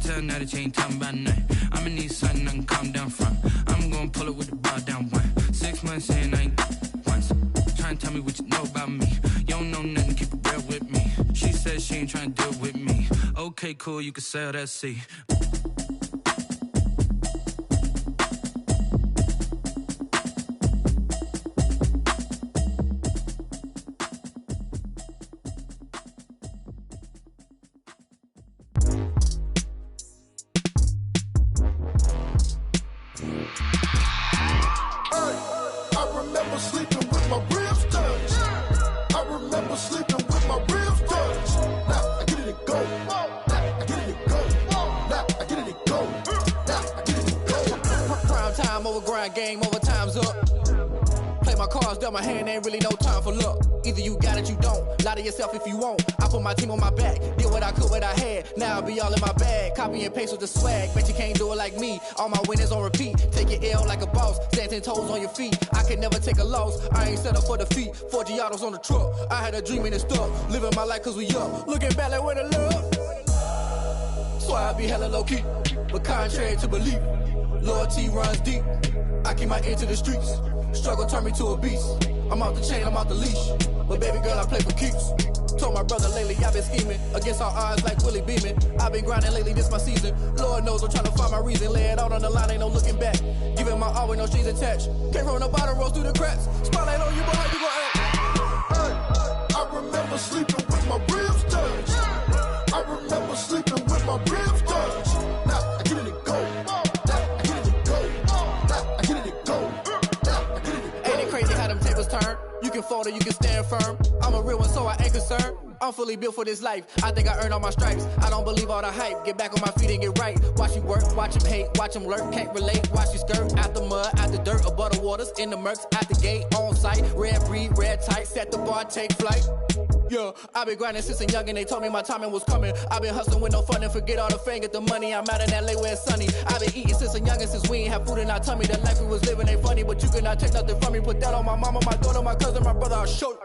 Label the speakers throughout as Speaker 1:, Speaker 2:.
Speaker 1: tell now that you ain't talking about nothing. I'ma need something I can calm down from. I'm gonna pull it with the bar down one. 6 months in, I ain't once. Trying to tell me what you know about me. You don't know nothing, keep it real with me. She said she ain't trying to deal with me. Okay, cool, you can sell that seat.
Speaker 2: Game over, time's up. Play my cards, dealt my hand, ain't really no time for luck. Either you got it, you don't. Lie to yourself if you won't. I put my team on my back, did what I could, what I had. Now I'll be all in my bag, copy and paste with the swag. Bet you can't do it like me. All my winners on repeat. Take your L like a boss, stand 10 toes on your feet. I can never take a loss. I ain't set up for defeat. 4 Giottos on the truck. I had a dream and it stuck. Living my life cause we up. Looking back like where the love. So I be hella low key, but contrary to belief, loyalty runs deep. I keep my ear to the streets. Struggle turned me to a beast. I'm out the chain, I'm out the leash. But baby girl, I play for keeps. Told my brother lately, I've been scheming against all odds like Willie Beeman. I've been grinding lately, this my season. Lord knows I'm trying to find my reason. Lay it out on the line, ain't no looking back. Giving my all with no strings attached. Came from the bottom, rose through the cracks. Spotlight on you, but how you gon' act?
Speaker 3: Hey, I remember sleeping with my ribs touched. I remember sleeping with my ribs touched. Now I get it to go.
Speaker 2: Turn. You can fold or you can stand firm. I'm a real one, so I ain't concerned. I'm fully built for this life. I think I earned all my stripes. I don't believe all the hype. Get back on my feet and get right. Watch you work, watch him hate, watch him lurk. Can't relate, watch you skirt. Out the mud, out the dirt, above the waters, in the murks, out the gate, on site. Red breed, red tight, set the bar, take flight. Yeah, I been grinding since a young and they told me my timing was coming. I been hustling with no fun and forget all the fame, get the money. I'm out in LA where it's sunny. I been eating since a young and since we ain't have food in our tummy. The life we was living ain't funny, but you cannot take nothing from me. Put that on my mama, my daughter, my cousin, my brother, I'll show you.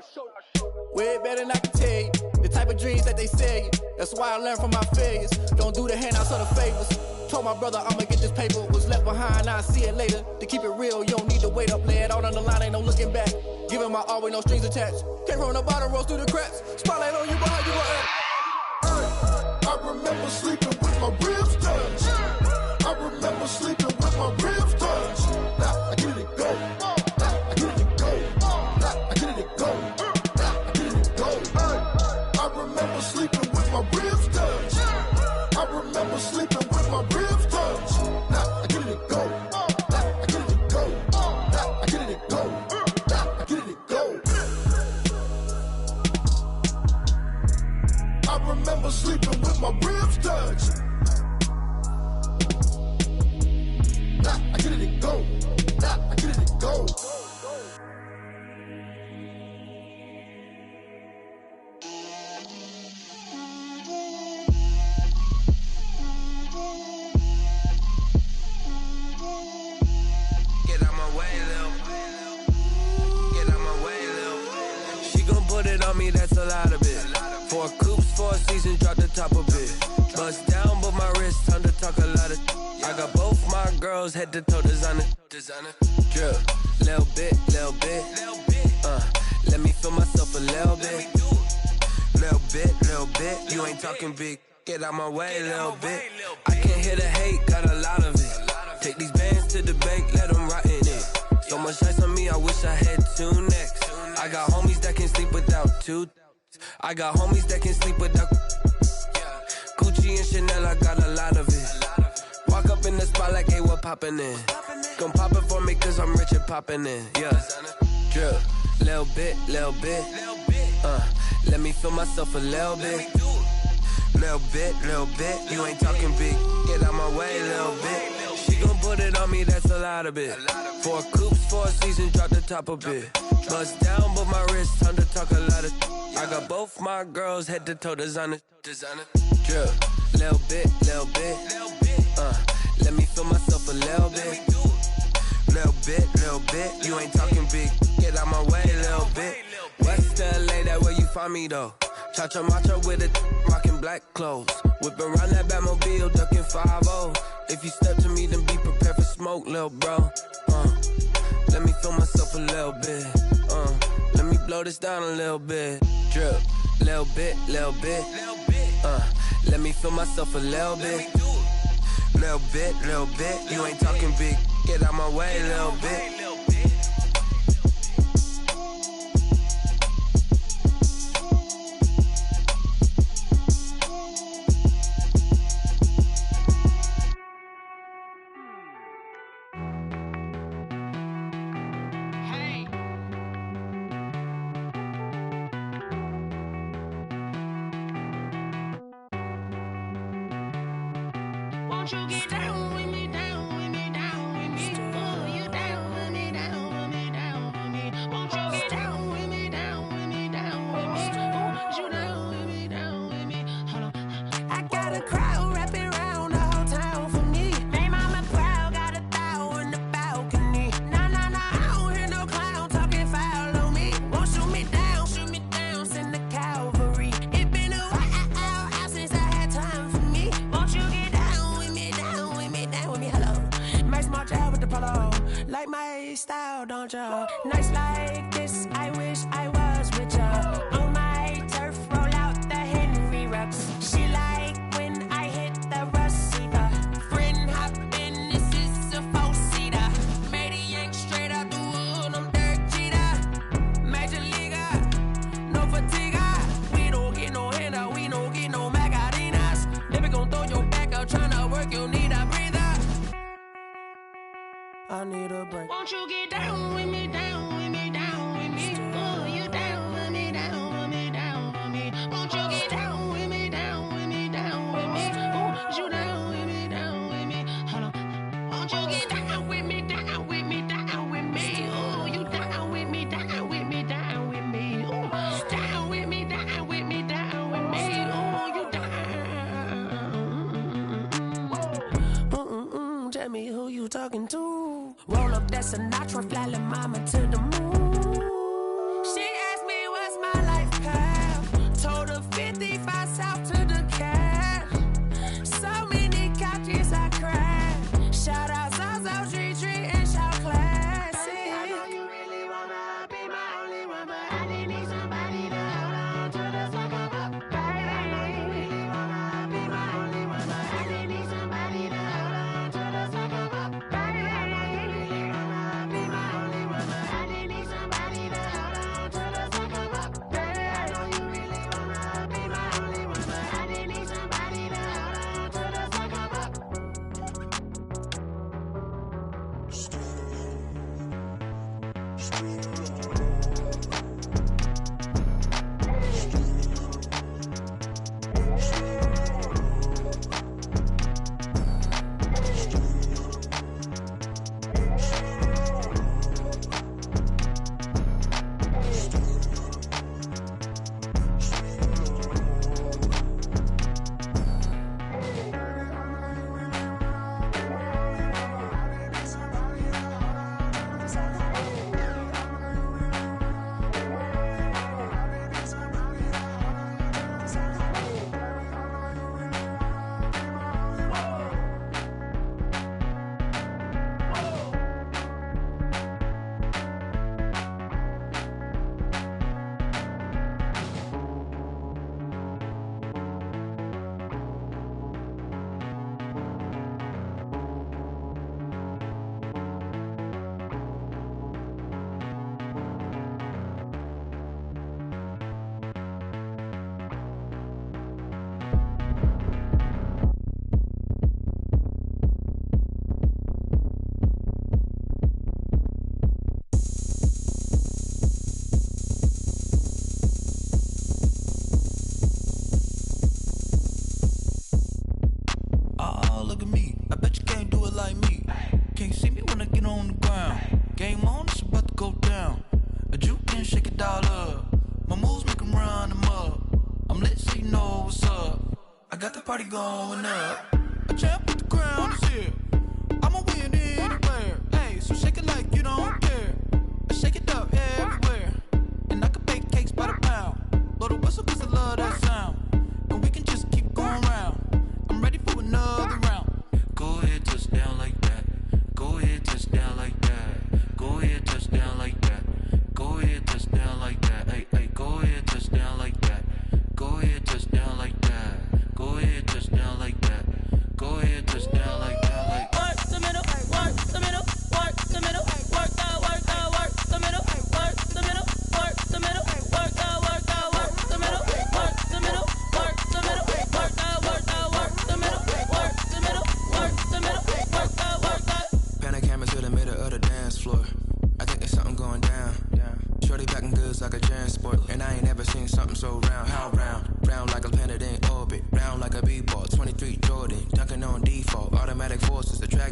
Speaker 2: Way better than I can tell you. The type of dreams that they sell you. That's why I learned from my failures. Don't do the handouts or the favors. Told my brother I'ma get this paper. Was left behind, I'll see it later. To keep it real, you don't need to wait up. Lay it out on the line, ain't no looking back. Giving my all with no strings attached. Came from the bottom, rose through the cracks. Spotlight on you, but how you gon' act?
Speaker 3: Hey, I remember sleeping with my ribs touched. I remember sleeping with my ribs touched. Now I get it to go. Now I get it to go. Now I get it to go. Now I get it to go. Hey, I remember sleeping with my ribs touched. I remember sleeping with my ribs touched. Now I get it to go. Now I get it to go. Now I get it to go. Now I get it to go. I remember sleeping with my ribs touched. Now I get it to go. Now I get it to go.
Speaker 4: Get out my way, Lil. Get out my way, Lil. She gon' put it on me, that's a lot of it. 4 coops, 4 seasons, drop the top a bit. Bust down, but my wrist, time to talk a lot of. I got both my girls, head to toe designer. Drip, little bit, little bit. Let me feel myself a little bit. Little bit. You ain't talking big. Get out my way, little bit. I can't hear the hate, got a lot of it. Take these bands to the bank, let them rot in it. So much ice on me, I wish I had 2 necks. I got homies that can sleep without 2. I got homies that can sleep without Gucci and Chanel, I got a lot of it. Walk up in the spot like, hey, what poppin' in? Gon' pop it for me cause I'm rich and poppin' in. Yeah, drip, little bit. Let me feel myself a little bit. Little bit. You ain't talking big. Get out my way, little bit. She gon' put it on me, that's a lot of it. 4 coops, 4 seasons, drop the top a bit. Bust down, but my wrist, time to talk a lot of. I got both my girls, head to toe designer. Drip, little bit. Let me feel myself a little bit. Little bit. You ain't talking big. Get out my way, little bit. West LA, that where you find me though. Cha-cha matcha with a rockin' black clothes. Whip around that Batmobile, ducking 5-0. If you step to me, then be prepared for smoke, lil' bro. Let me feel myself a little bit. Let me blow this down a little bit. Drip, little bit, little bit. Let me feel myself a little bit. Little bit, little bit. You ain't talking big. Get out my way, little bit.
Speaker 5: Won't you get down with me, down with me, down with me? Oh, you down with me, down with me, down with me. Won't you get down with me, down with me, down with me? Oh, you down with me, down with me? Hold on. I got a crowd wrapping around the whole town for me. Name on my crowd, got a thou in the balcony. Nah, nah, nah, I don't hear no clown talking foul on me. Won't shoot me down, send the cavalry. It been a while since I had time for me. Won't you get down with me, down with me, down with me? Hello. Max March out with the polo. Like my style, don't ya? Nights like this, I wish I was with ya. On my turf, roll out the Henry Rux. She like when I hit the receiver. Friend hop in, this is a four-seater. Made a yank straight out the wood, I'm Derek Jeter. Major leaguer, no fatigue. We don't get no handout, we don't get no Macarinas. Never gon' throw your back out, tryna work, you need a breather. I need a break. Won't you get down with me, down with me, down with me? Oh, you down with me, down with me, down with me? Won't you get down with me, down with me, down with me? Oh, you down with me, down with me? Hold on. Won't you get down with me, down with me, down with me? Oh, you down with me, down with me, down with me? Oh, down with me, down with me, down with me? Oh, you down. Tell me who you talking to. Roll up that Sinatra, fly la mama to the moon. She asked me what's my life path. Told her 55 south to the cash. So many couches I cried. Shout out South Street and shout classic. I know you really wanna be my only one, but I didn't need somebody to hold on to the second up. Baby, I know you really wanna be my only one, but I didn't need somebody to hold on to the second up. Baby, I know you really wanna be my only one, but I didn't need somebody to hold on to the second up. Baby, I know you really wanna be my only one, but I didn't need somebody to hold on to the second up.
Speaker 1: Look at me, I bet you can't do it like me. Can't see me when I get on the ground. Game on, it's about to go down. A juke and shake it all up. My moves make 'em run them up. I'm lit so you know what's up. I got the party going up. A champ with the crown is here. I'ma win anywhere. Hey, so shake it like you don't care. I shake it up everywhere. And I can bake cakes by the pound. Blow the whistle 'cause I love that.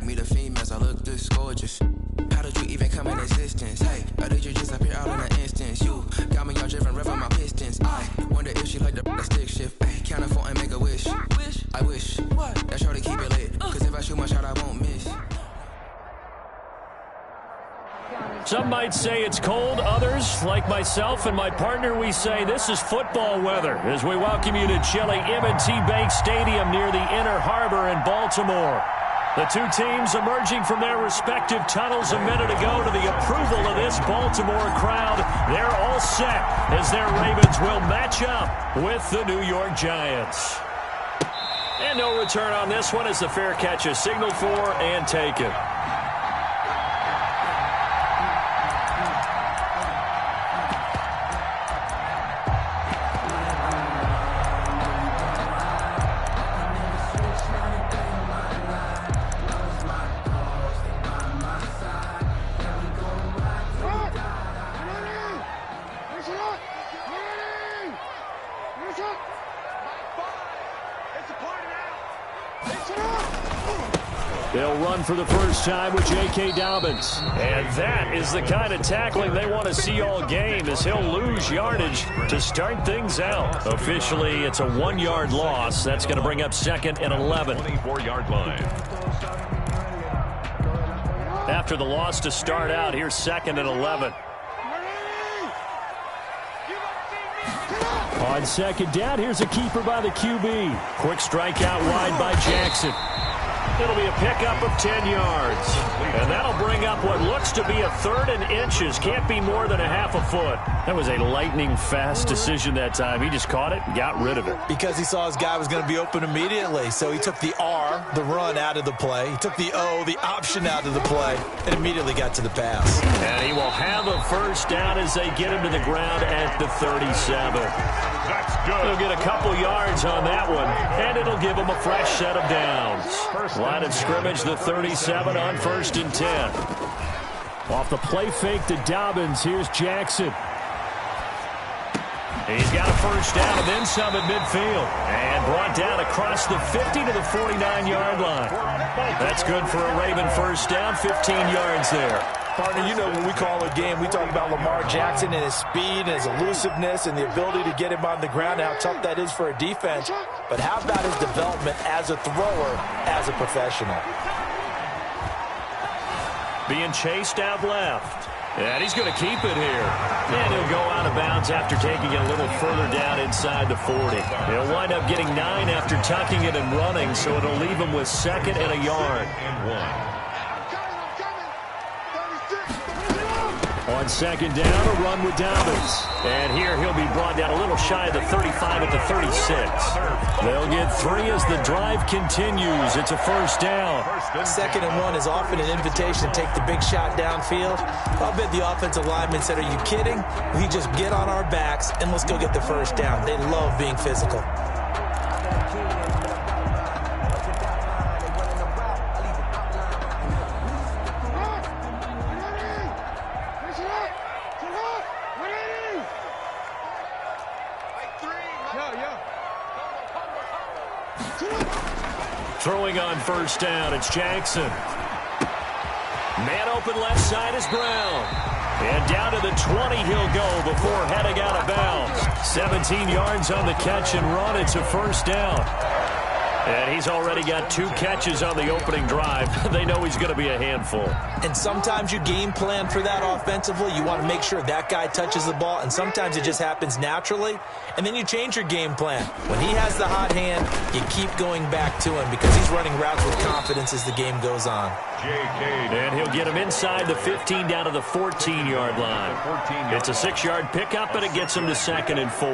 Speaker 1: me the females, I look this gorgeous. How did you even come in existence? Hey, or did you just appear out in an instance? You got me all driven, revving my pistons. I wonder if she like the stick shift. Hey, count a 4 and make a wish. I wish that's sure to keep it lit. Cause if I shoot my shot, I won't miss.
Speaker 6: Some might say it's cold. Others, like myself and my partner, we say this is football weather as we welcome you to chilly M&T Bank Stadium near the Inner Harbor in Baltimore. The two teams emerging from their respective tunnels a minute ago to the approval of this Baltimore crowd. They're all set as their Ravens will match up with the New York Giants. And no return on this one as the fair catch is signaled for and taken. They'll run for the first time with J.K. Dobbins. And that is the kind of tackling they want to see all game as he'll lose yardage to start things out. Officially, it's a 1-yard loss. That's going to bring up 2nd and 11. 24-yard line. After the loss to start out, here's 2nd and 11. On 2nd down, here's a keeper by the QB. Quick strike out wide by Jackson. It'll be a pickup of 10 yards. And that'll bring up what looks to be a 3rd and inches. Can't be more than a half a foot. That was a lightning-fast decision that time. He just caught it and got rid of it.
Speaker 7: Because he saw his guy was going to be open immediately. So he took the R, the run, out of the play. He took the O, the option, out of the play, and immediately got to the pass.
Speaker 6: And he will have a first down as they get him to the ground at the 37. That's good. He'll get a couple yards on that one, and it'll give him a fresh set of downs. Line of scrimmage, the 37 on 1st and 10. Off the play fake to Dobbins, here's Jackson. He's got a first down and then some at midfield. And brought down across the 50 to the 49-yard line. That's good for a Raven first down, 15 yards there.
Speaker 7: Partner, you know when we call a game, we talk about Lamar Jackson and his speed and his elusiveness and the ability to get him on the ground, how tough that is for a defense. But how about his development as a thrower, as a professional?
Speaker 6: Being chased out left. And he's going to keep it here. And he'll go out of bounds after taking it a little further down inside the 40. He'll wind up getting 9 after tucking it and running, so it'll leave him with 2nd and a yard. On 2nd down, a run with Dobbins. And here he'll be brought down a little shy of the 35 at the 36. They'll get 3 as the drive continues. It's a first down.
Speaker 7: 2nd and 1 is often an invitation to take the big shot downfield. I'll bet the offensive lineman said, "Are you kidding? We just get on our backs and let's go get the first down." They love being physical.
Speaker 6: Throwing on first down, it's Jackson. Man open left side is Brown. And down to the 20 he'll go before heading out of bounds. 17 yards on the catch and run. It's a first down. And he's already got 2 catches on the opening drive. They know he's going to be a handful.
Speaker 7: And sometimes you game plan for that offensively. You want to make sure that guy touches the ball, and sometimes it just happens naturally. And then you change your game plan. When he has the hot hand, you keep going back to him because he's running routes with confidence as the game goes on.
Speaker 6: And he'll get him inside the 15 down to the 14-yard line. It's a 6-yard pickup, and it gets him to 2nd and 4.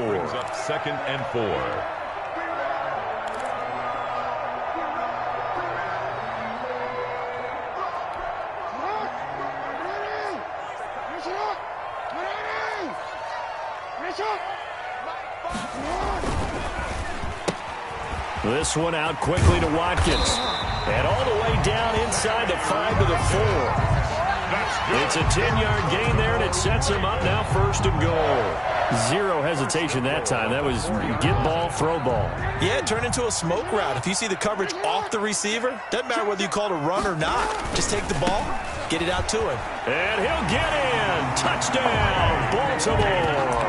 Speaker 8: 2nd and 4.
Speaker 6: This one out quickly to Watkins. And all the way down inside the 5 to the 4. It's a 10-yard gain there, and it sets him up now 1st and goal. Zero hesitation that time. That was get ball, throw ball.
Speaker 7: Yeah, it turned into a smoke route. If you see the coverage off the receiver, doesn't matter whether you call it a run or not. Just take the ball, get it out to him.
Speaker 6: And he'll get in. Touchdown, Baltimore.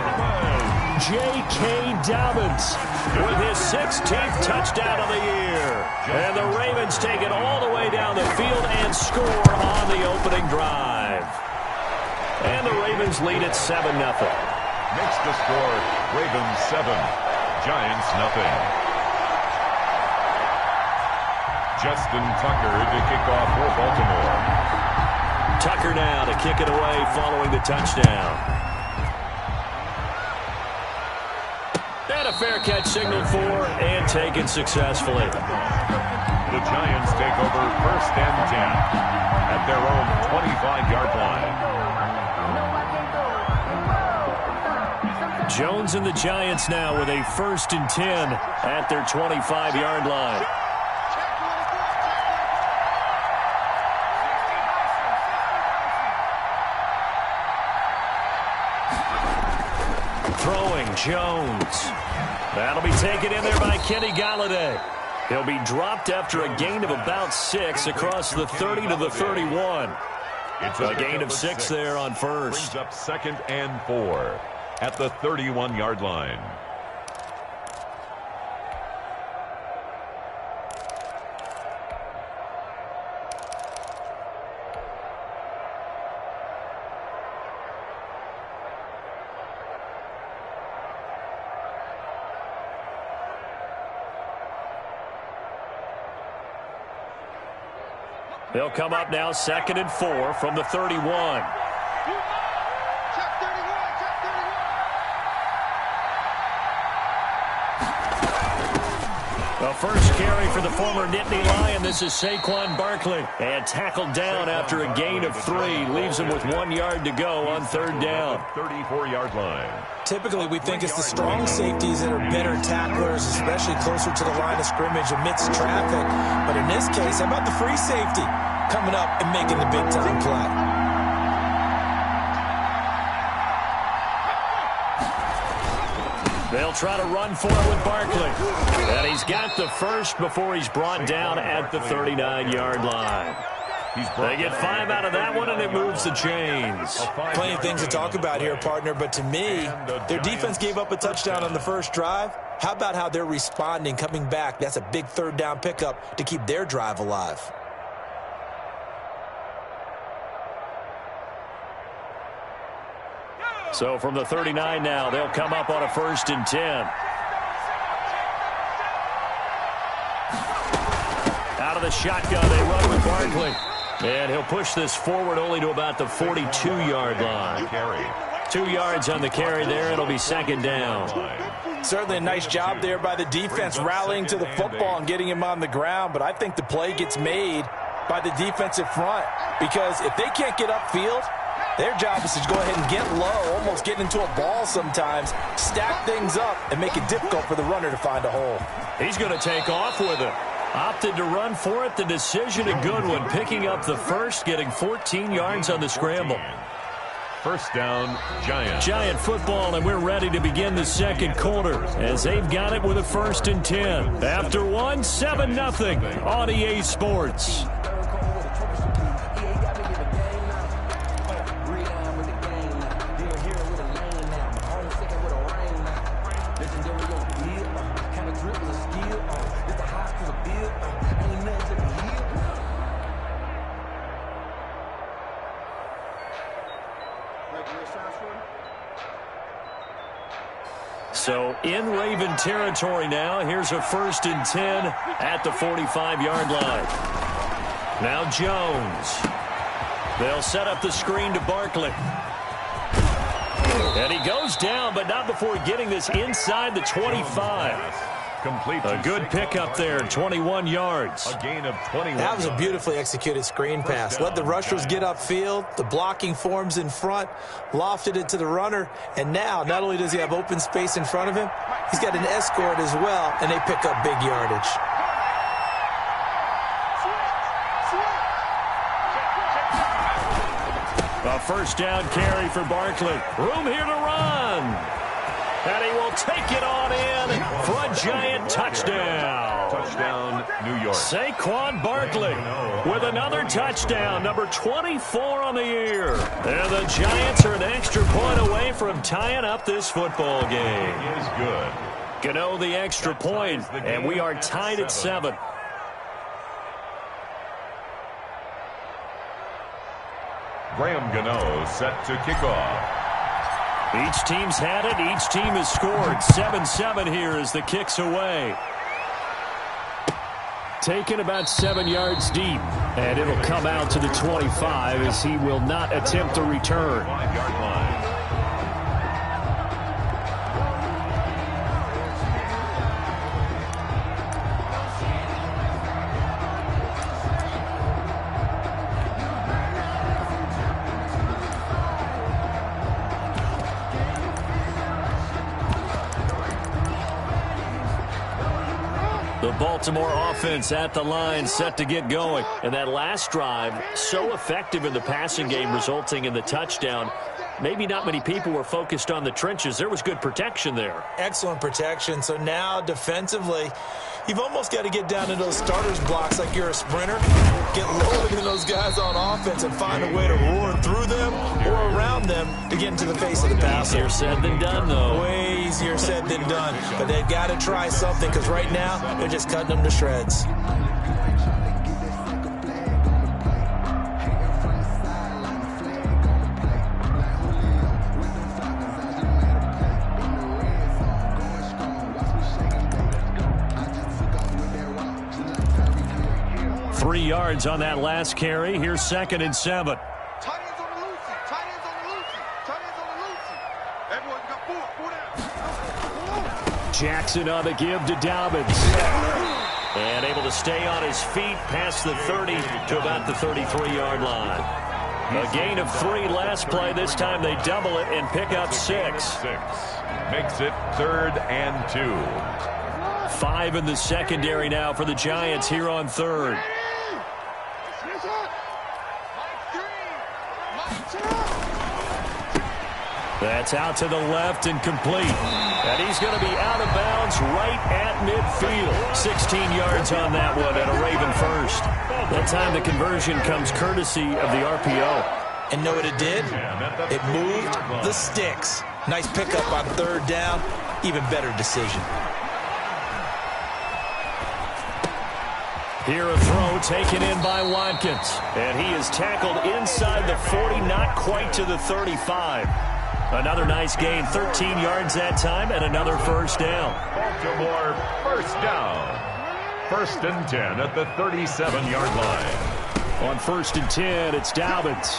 Speaker 6: J.K. Dobbins with his 16th touchdown of the year. And the Ravens take it all the way down the field and score on the opening drive. And the Ravens lead at 7-0.
Speaker 8: Makes the score Ravens 7, Giants nothing. Justin Tucker to kick off for Baltimore.
Speaker 6: Tucker now to kick it away following the touchdown. And a fair catch signaled for and taken successfully.
Speaker 8: The Giants take over 1st and 10 at their own 25-yard line.
Speaker 6: Jones and the Giants now with a 1st and 10 at their 25-yard line. Throwing Jones. That'll be taken in there by Kenny Galladay. He'll be dropped after a gain of about 6 across the 30 to the 31. It's a gain of 6 there on first.
Speaker 8: Brings up 2nd and 4 at the 31-yard line.
Speaker 6: They'll come up now 2nd and 4 from the 31. The first carry for the former Nittany Lion. This is Saquon Barkley. And tackled down after a gain of 3. Leaves him with 1 yard to go on 3rd down.
Speaker 8: 34-yard line.
Speaker 7: Typically, we think it's the strong safeties that are better tacklers, especially closer to the line of scrimmage amidst traffic. But in this case, how about the free safety coming up and making the big-time play?
Speaker 6: They'll try to run for it with Barkley. And he's got the first before he's brought down at the 39-yard line. They get 5 out of that one, and it moves the chains.
Speaker 7: Plenty of things to talk about here, partner, but to me, their defense gave up a touchdown on the first drive. How about how they're responding, coming back? That's a big 3rd down pickup to keep their drive alive.
Speaker 6: So from the 39 now, they'll come up on a 1st and 10. Out of the shotgun, they run with Barkley. And he'll push this forward only to about the 42-yard line. 2 yards on the carry there. It'll be 2nd down.
Speaker 7: Certainly a nice job there by the defense rallying to the football and getting him on the ground. But I think the play gets made by the defensive front. Because if they can't get upfield, their job is to go ahead and get low, almost get into a ball sometimes, stack things up, and make it difficult for the runner to find a hole.
Speaker 6: He's going to take off with it. Opted to run for it. The decision a good one. Picking up the first, getting 14 yards on the scramble.
Speaker 8: 1st down, Giants.
Speaker 6: Giant football, and we're ready to begin the 2nd quarter as they've got it with a 1st and 10. After one, 7-0 on EA Sports. So in Raven territory now. Here's a 1st and 10 at the 45-yard line. Now Jones. They'll set up the screen to Barkley. And he goes down, but not before getting this inside the 25. A good pickup there, 21 yards.
Speaker 8: A gain of 21.
Speaker 7: That was a beautifully executed screen pass. Let the rushers get upfield. The blocking forms in front, lofted it to the runner, and now not only does he have open space in front of him, he's got an escort as well, and they pick up big yardage.
Speaker 6: A 1st down carry for Barkley. Room here to run. And he will take it on in for a Giant touchdown.
Speaker 8: Touchdown, New York.
Speaker 6: Saquon Barkley with another touchdown, number 24 on the year. And the Giants are an extra point away from tying up this football game.
Speaker 8: He is good.
Speaker 6: Gano the extra point, and we are tied at 7.
Speaker 8: Graham Gano set to kick off.
Speaker 6: Each team's had it. Each team has scored. 7-7 here as the kick's away. Taken about 7 yards deep. And it'll come out to the 25 as he will not attempt a return.
Speaker 8: 5-yard line.
Speaker 6: The Baltimore offense at the line, set to get going. And that last drive, so effective in the passing game, resulting in the touchdown. Maybe not many people were focused on the trenches. There was good protection there.
Speaker 7: Excellent protection. So now defensively, you've almost got to get down to those starters blocks like you're a sprinter. Get lower than those guys on offense and find a way to roar through them or around them to get into the face of the passer.
Speaker 6: Easier said than done, though.
Speaker 7: Way easier said than done. But they've got to try something because right now they're just cutting them to shreds.
Speaker 6: 3 yards on that last carry. Here's 2nd and 7. Jackson on the give to Dobbins. And able to stay on his feet past the 30 to about the 33-yard line. A gain of 3 last play. This time they double it and pick up 6.
Speaker 8: Makes it 3rd and 2.
Speaker 6: 5 in the secondary now for the Giants here on 3rd. That's out to the left and complete. And he's going to be out of bounds right at midfield. 16 yards on that one and a Raven first. That time the conversion comes courtesy of the RPO.
Speaker 7: And know what it did? It moved the sticks. Nice pickup on 3rd down. Even better decision.
Speaker 6: Here a throw taken in by Watkins. And he is tackled inside the 40, not quite to the 35. Another nice gain, 13 yards that time, and another first down.
Speaker 8: Baltimore first down. 1st and 10 at the 37-yard line.
Speaker 6: On 1st and 10, it's Dobbins.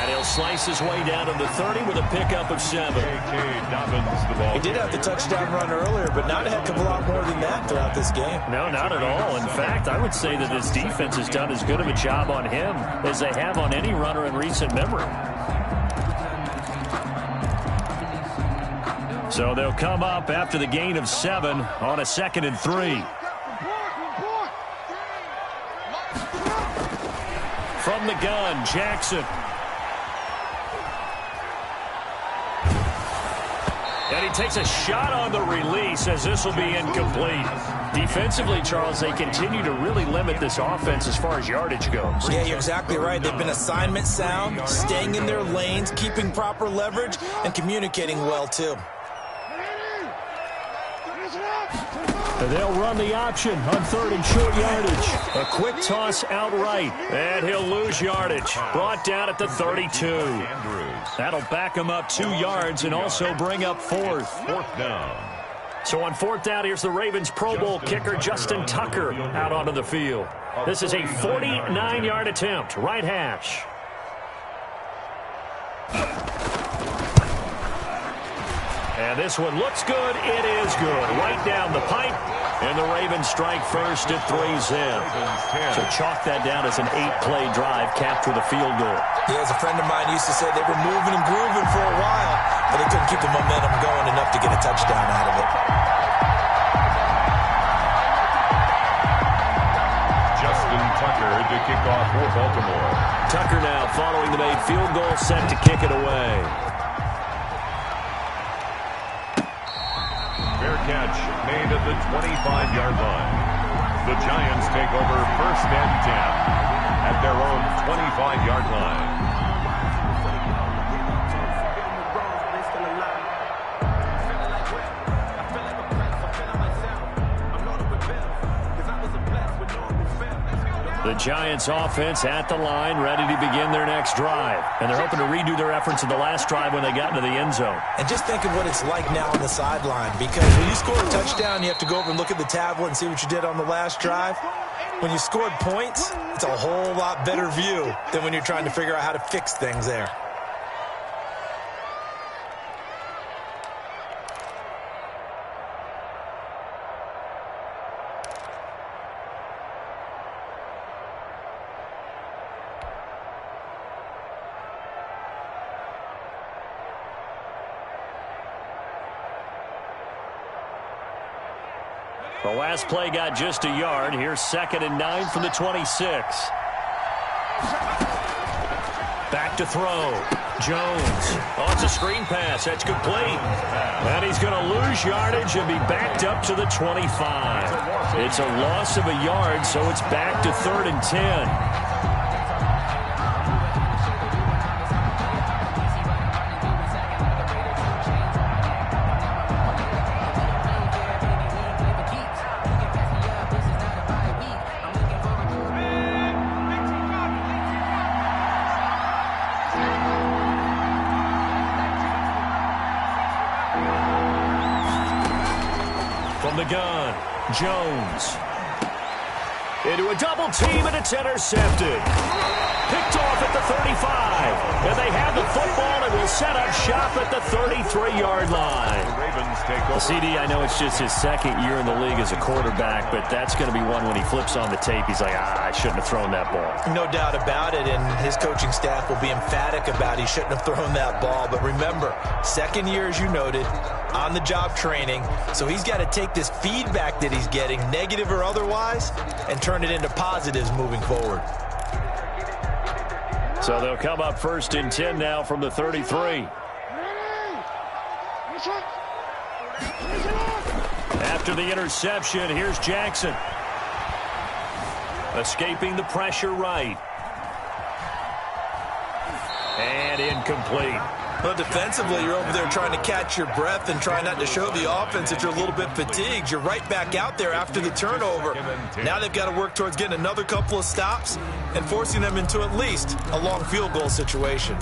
Speaker 6: And he'll slice his way down to the 30 with a pickup of 7.
Speaker 8: Dobbins, the ball.
Speaker 7: He did have the touchdown run earlier, but not a heck of a lot more than that throughout this game.
Speaker 6: No, not at all. In fact, I would say that this defense has done as good of a job on him as they have on any runner in recent memory. So they'll come up after the gain of 7 on a 2nd and 3. From the gun, Jackson. And he takes a shot on the release as this will be incomplete. Defensively, Charles, they continue to really limit this offense as far as yardage goes.
Speaker 7: Yeah, you're exactly right. They've been assignment sound, staying in their lanes, keeping proper leverage, and communicating well, too.
Speaker 6: They'll run the option on 3rd and short yardage. A quick toss outright, and he'll lose yardage. Brought down at the 32. That'll back him up 2 yards and also bring up 4th.
Speaker 8: 4th down.
Speaker 6: So on 4th down, here's the Ravens Pro Bowl kicker Justin Tucker out onto the field. This is a 49-yard attempt, right hash. And this one looks good. It is good. Right down the pipe. And the Ravens strike first at 3-zip. So chalk that down as an 8-play drive, capture the field goal.
Speaker 7: Yeah, as a friend of mine used to say, they were moving and grooving for a while, but they couldn't keep the momentum going enough to get a touchdown out of it.
Speaker 8: Justin Tucker to kick off for Baltimore.
Speaker 6: Tucker now following the made field goal, set to kick it away.
Speaker 8: catch made at the 25-yard line. The Giants take over 1st and 10 at their own 25-yard line.
Speaker 6: The Giants offense at the line, ready to begin their next drive. And they're hoping to redo their efforts in the last drive when they got into the end zone.
Speaker 7: And just think of what it's like now on the sideline, because when you score a touchdown, you have to go over and look at the tablet and see what you did on the last drive. When you scored points, it's a whole lot better view than when you're trying to figure out how to fix things there.
Speaker 6: The last play got just a yard. Here's 2nd and 9 from the 26. Back to throw. Jones. Oh, it's a screen pass. That's complete. And he's going to lose yardage and be backed up to the 25. It's a loss of a yard, so it's back to 3rd and 10. From the gun, Jones. Into a double team, and it's intercepted. Picked off at the 35. And they have the football and will set up shop at the 33-yard line. The CD, I know it's just his 2nd year in the league as a quarterback, but that's going to be one when he flips on the tape. He's like, I shouldn't have thrown that ball.
Speaker 7: No doubt about it, and his coaching staff will be emphatic about he shouldn't have thrown that ball. But remember, 2nd year, as you noted, on-the-job training, so he's got to take this feedback that he's getting, negative or otherwise, and turn it into positives moving forward.
Speaker 6: So they'll come up 1st and 10 now from the 33. After the interception, here's Jackson. Escaping the pressure right. And incomplete.
Speaker 7: Well, defensively, you're over there trying to catch your breath and try not to show the offense that you're a little bit fatigued. You're right back out there after the turnover. Now they've got to work towards getting another couple of stops and forcing them into at least a long field goal situation.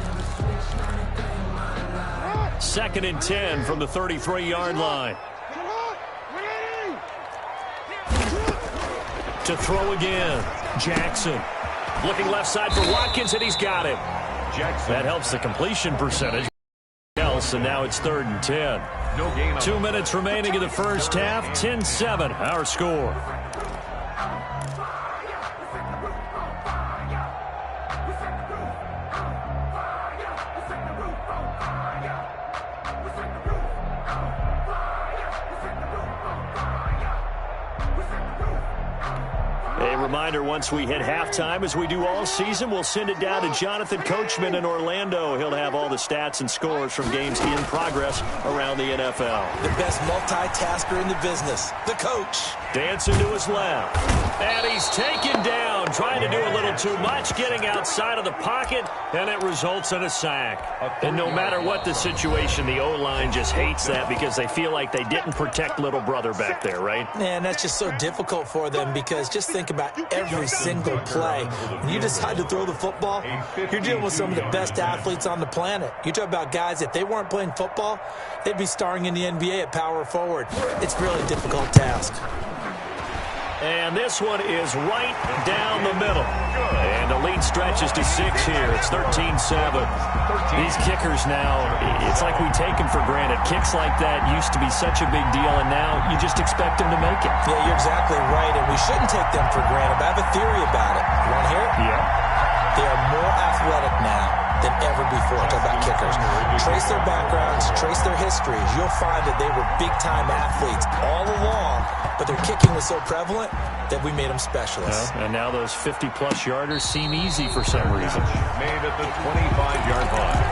Speaker 6: 2nd and 10 from the 33-yard line. To throw again, Jackson. Looking left side for Watkins, and he's got him. That helps the completion percentage. And now it's 3rd and 10. 2 minutes remaining in the first half. 10-7, our score. A reminder, once we hit halftime, as we do all season, we'll send it down to Jonathan Coachman in Orlando. He'll have all the stats and scores from games in progress around the NFL.
Speaker 7: The best multitasker in the business, the coach.
Speaker 6: Dancing to his left. And he's taken down, trying to do a little too much, getting outside of the pocket, and it results in a sack. And no matter what the situation, the O-line just hates that because they feel like they didn't protect little brother back there, right?
Speaker 7: Man, that's just so difficult for them because just think about every single play. When you decide to throw the football, you're dealing with some of the best athletes on the planet. You talk about guys, if they weren't playing football, they'd be starring in the NBA at power forward. It's a really difficult task.
Speaker 6: And this one is right down the middle. And the lead stretches to 6 here. It's 13-7. These kickers now, it's like we take them for granted. Kicks like that used to be such a big deal, and now you just expect them to make it.
Speaker 7: Yeah, you're exactly right, and we shouldn't take them for granted. But I have a theory about it. You want to hear it?
Speaker 6: Yeah.
Speaker 7: They are more athletic now than ever before. Talk about kickers. Trace their backgrounds, trace their histories. You'll find that they were big-time athletes all along, but their kicking was so prevalent that we made them specialists.
Speaker 6: And now those 50-plus yarders seem easy for some reason.
Speaker 8: Made at the 25-yard line.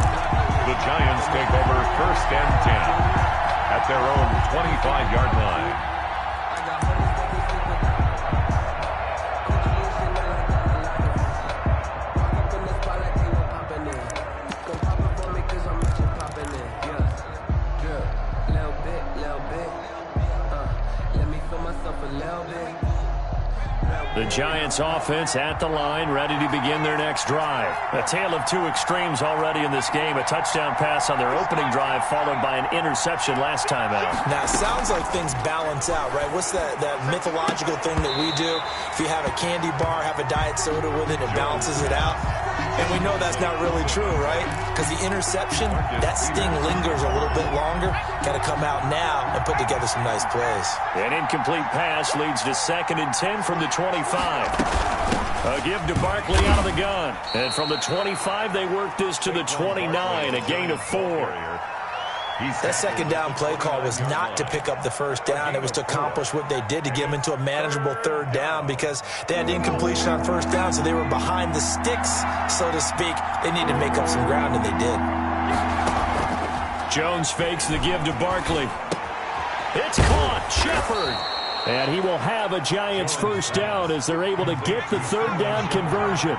Speaker 8: The Giants take over 1st and 10. at their own 25-yard line.
Speaker 6: The Giants offense at the line, ready to begin their next drive. A tale of two extremes already in this game. A touchdown pass on their opening drive, followed by an interception last time out.
Speaker 7: Now, it sounds like things balance out, right? What's that mythological thing that we do? If you have a candy bar, have a diet soda with it, it balances it out. And we know that's not really true, right? Because the interception, that sting lingers a little bit longer. Got to come out now and put together some nice plays.
Speaker 6: An incomplete pass leads to 2nd and 10 from the 25. A give to Barkley out of the gun. And from the 25, they work this to the 29, a gain of 4.
Speaker 7: That second down play call was not to pick up the first down. It was to accomplish what they did to get them into a manageable third down because they had incompletion on first down, so they were behind the sticks, so to speak. They needed to make up some ground, and they did.
Speaker 6: Jones fakes the give to Barkley. It's caught. Shepard. And he will have a Giants first down as they're able to get the third down conversion.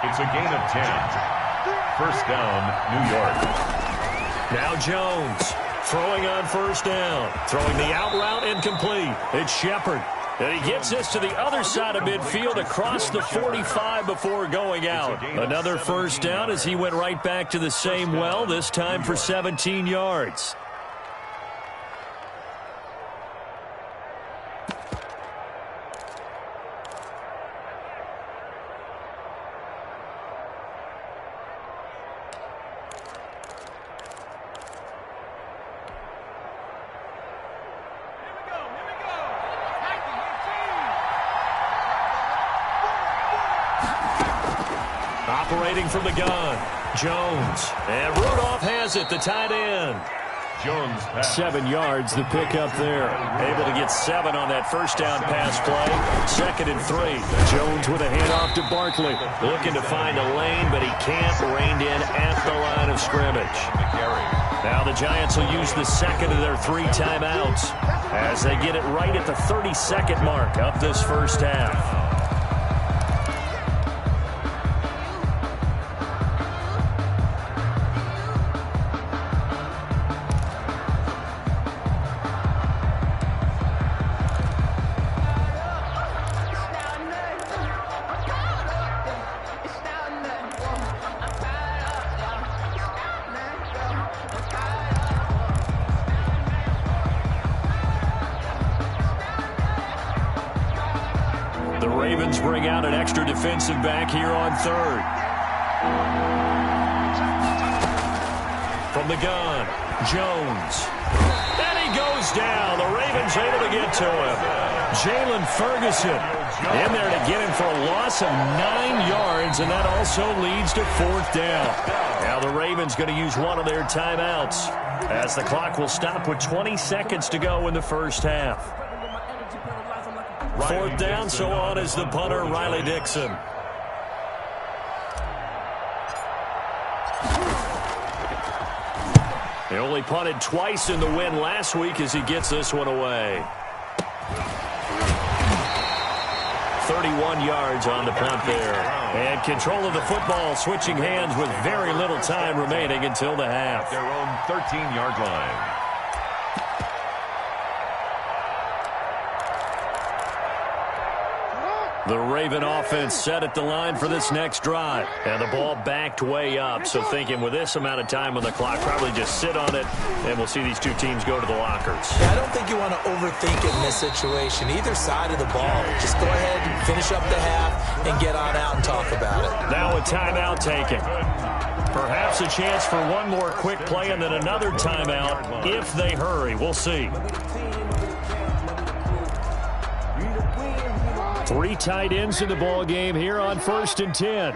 Speaker 8: It's a gain of 10. First down, New York.
Speaker 6: Now Jones throwing on first down. Throwing the out route incomplete. It's Shepard. And he gets this to the other side of midfield across the 45 before going out. Another first down as he went right back to the same well, this time for 17 yards. Operating from the gun, Jones. And Rudolph has it, the tight end.
Speaker 8: Jones pass.
Speaker 6: 7 yards, the pickup there. Able to get 7 on that first down pass play. 2nd and 3. Jones with a handoff to Barkley. Looking to find a lane, but he can't. Reined in at the line of scrimmage. Now the Giants will use the second of their 3 timeouts as they get it right at the 30-second mark of this first half. Bring out an extra defensive back here on third. From the gun, Jones. And he goes down. The Ravens able to get to him. Jalen Ferguson in there to get him for a loss of 9 yards, and that also leads to 4th down. Now the Ravens going to use one of their timeouts as the clock will stop with 20 seconds to go in the first half. 4th down, so on is the punter, Riley Dixon. He only punted twice in the win last week as he gets this one away. 31 yards on the punt there. And control of the football switching hands with very little time remaining until the half.
Speaker 8: Their own 13-yard line.
Speaker 6: The Raven offense set at the line for this next drive. And the ball backed way up. So thinking with this amount of time on the clock, probably just sit on it, and we'll see these two teams go to the lockers.
Speaker 7: Yeah, I don't think you want to overthink it in this situation. Either side of the ball. Just go ahead and finish up the half and get on out and talk about it.
Speaker 6: Now a timeout taken. Perhaps a chance for one more quick play and then another timeout if they hurry. We'll see. 3 tight ends in the ball game here on 1st and 10.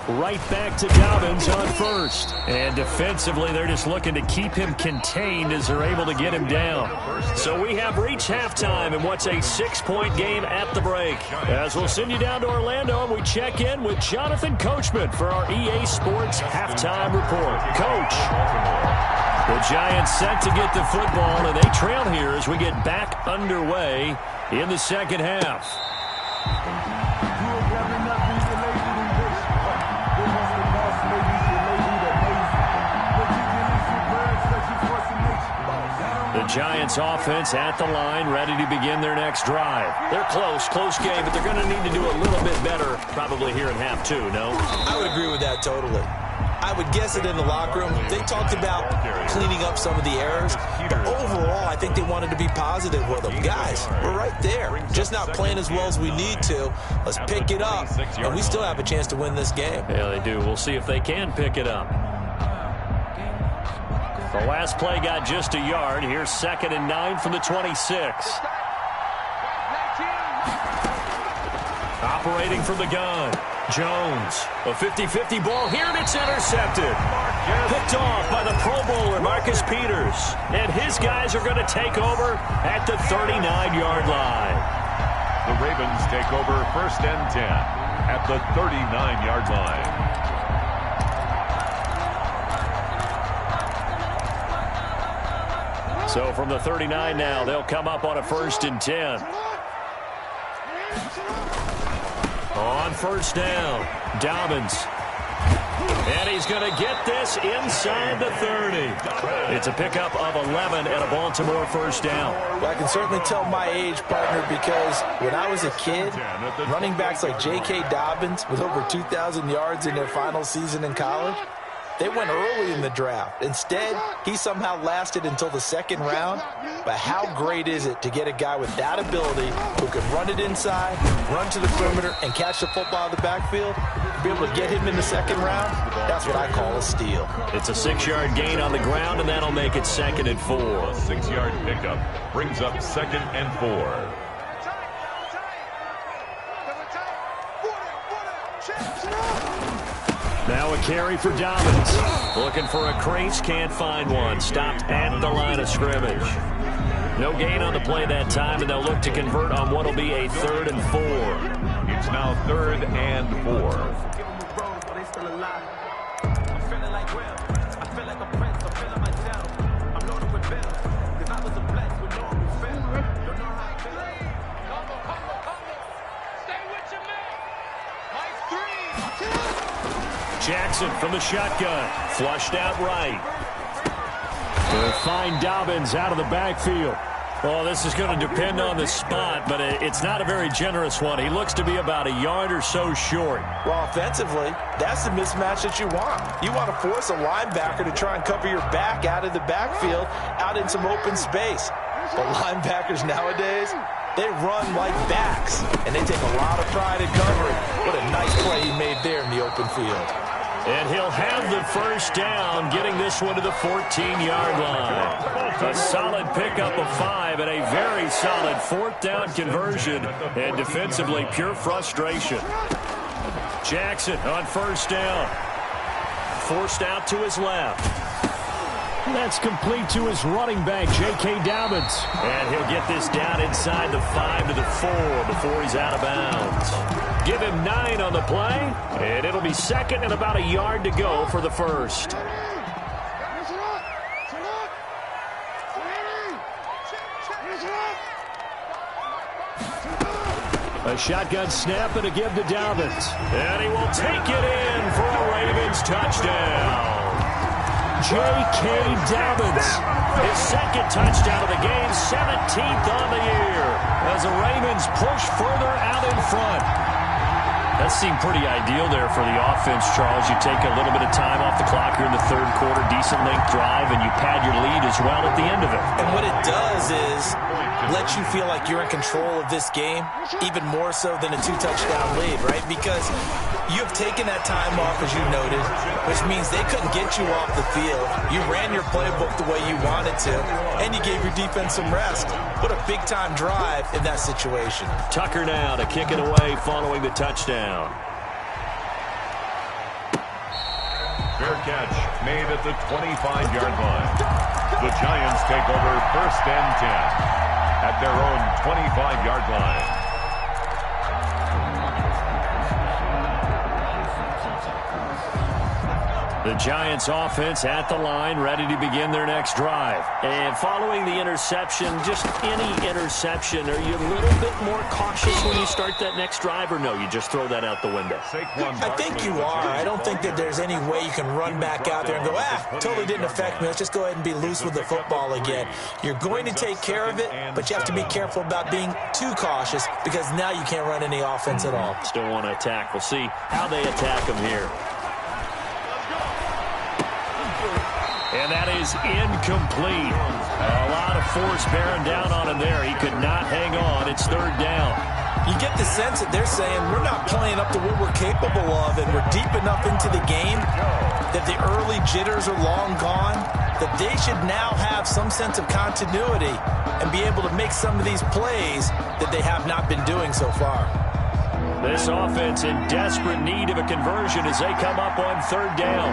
Speaker 6: Right back to Dobbins on first. And defensively, they're just looking to keep him contained as they're able to get him down. So we have reached halftime in what's a 6-point game at the break. As we'll send you down to Orlando, and we check in with Jonathan Coachman for our EA Sports Halftime Report. Coach. The Giants set to get the football, and they trail here as we get back underway in the second half. The Giants offense at the line, ready to begin their next drive. They're close game, but they're going to need to do a little bit better probably here in half two, no?
Speaker 7: I would agree with that totally. I would guess it in the locker room. They talked about cleaning up some of the errors, but overall, I think they wanted to be positive with them. Guys, we're right there. Just not playing as well as we need to. Let's pick it up, and we still have a chance to win this game.
Speaker 6: Yeah, they do. We'll see if they can pick it up. The last play got just a yard. Here's 2nd and 9 from the 26. Operating from the gun. Jones. A 50-50 ball here, and it's intercepted. Picked off by the Pro Bowler, Marcus Peters. And his guys are going to take over at the 39-yard line.
Speaker 8: The Ravens take over 1st and 10 at the 39-yard line.
Speaker 6: So from the 39 now, they'll come up on a 1st and 10. On 1st down, Dobbins. And he's going to get this inside the 30. It's a pickup of 11 and a Baltimore 1st down.
Speaker 7: Well, I can certainly tell my age, partner, because when I was a kid, running backs like J.K. Dobbins with over 2,000 yards in their final season in college, they went early in the draft. Instead, he somehow lasted until the 2nd round. But how great is it to get a guy with that ability who can run it inside, run to the perimeter, and catch the football out of the backfield? Be able to get him in the 2nd round, that's what I call a steal.
Speaker 6: It's a 6-yard gain on the ground, and that'll make it 2nd and 4.
Speaker 8: A 6-yard pickup brings up 2nd and 4.
Speaker 6: Now a carry for Dobbins. Looking for a crease, can't find one. Stopped at the line of scrimmage. No gain on the play that time, and they'll look to convert on what will be a 3rd and 4.
Speaker 8: It's now 3rd and 4.
Speaker 6: Jackson from the shotgun. Flushed out right. They'll find Dobbins out of the backfield. Well, this is going to depend on the spot, but it's not a very generous one. He looks to be about a yard or so short.
Speaker 7: Well, offensively, that's the mismatch that you want. You want to force a linebacker to try and cover your back out of the backfield, out in some open space. But linebackers nowadays, they run like backs, and they take a lot of pride in covering. What a nice play he made there in the open field.
Speaker 6: And he'll have the 1st down, getting this one to the 14-yard line. A solid pickup of 5 and a very solid 4th down conversion. And defensively, pure frustration. Jackson on 1st down. Forced out to his left. That's complete to his running back, J.K. Dobbins. And he'll get this down inside the 5 to the 4 before he's out of bounds. Give him 9 on the play, and it'll be 2nd and about a yard to go for the 1st. A shotgun snap and a give to Dobbins. And he will take it in for a Ravens touchdown. J.K. Dobbins, his 2nd touchdown of the game, 17th on the year, as the Ravens push further out in front. That seemed pretty ideal there for the offense, Charles. You take a little bit of time off the clock here in the 3rd quarter, decent length drive, and you pad your lead as well at the end of it.
Speaker 7: And what it does is let you feel like you're in control of this game, even more so than a 2-touchdown lead, right? Because you've taken that time off, as you noted, which means they couldn't get you off the field. You ran your playbook the way you wanted to, and you gave your defense some rest. What a big-time drive in that situation.
Speaker 6: Tucker now to kick it away following the touchdown.
Speaker 8: Fair catch made at the 25-yard line. The Giants take over 1st and 10 at their own 25-yard line.
Speaker 6: The Giants offense at the line, ready to begin their next drive. And following the interception, just any interception, are you a little bit more cautious when you start that next drive, or no, you just throw that out the window?
Speaker 7: I think you are. I don't think that there's any way you can run back out there and go, totally didn't affect me. Let's just go ahead and be loose with the football again. You're going to take care of it, but you have to be careful about being too cautious because now you can't run any offense at all.
Speaker 6: Still want to attack. We'll see how they attack them here. And that is incomplete. A lot of force bearing down on him there. He could not hang on. It's 3rd down.
Speaker 7: You get the sense that they're saying we're not playing up to what we're capable of, and we're deep enough into the game that the early jitters are long gone, that they should now have some sense of continuity and be able to make some of these plays that they have not been doing so far.
Speaker 6: This offense in desperate need of a conversion as they come up on 3rd down.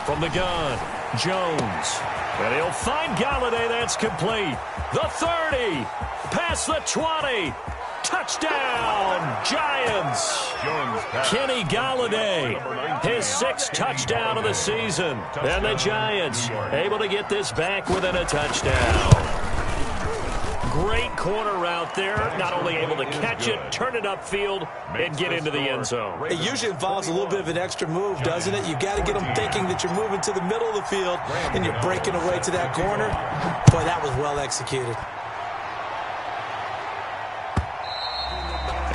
Speaker 6: From the gun, Jones. And he'll find Galladay. That's complete. The 30. Past the 20. Touchdown, Giants. Kenny Galladay, his 6th touchdown of the season. And the Giants able to get this back within a touchdown. Great corner route there. Not only able to catch it, turn it upfield, and get into the end zone.
Speaker 7: It usually involves a little bit of an extra move, doesn't it? You've got to get them thinking that you're moving to the middle of the field, and you're breaking away to that corner. Boy, that was well executed.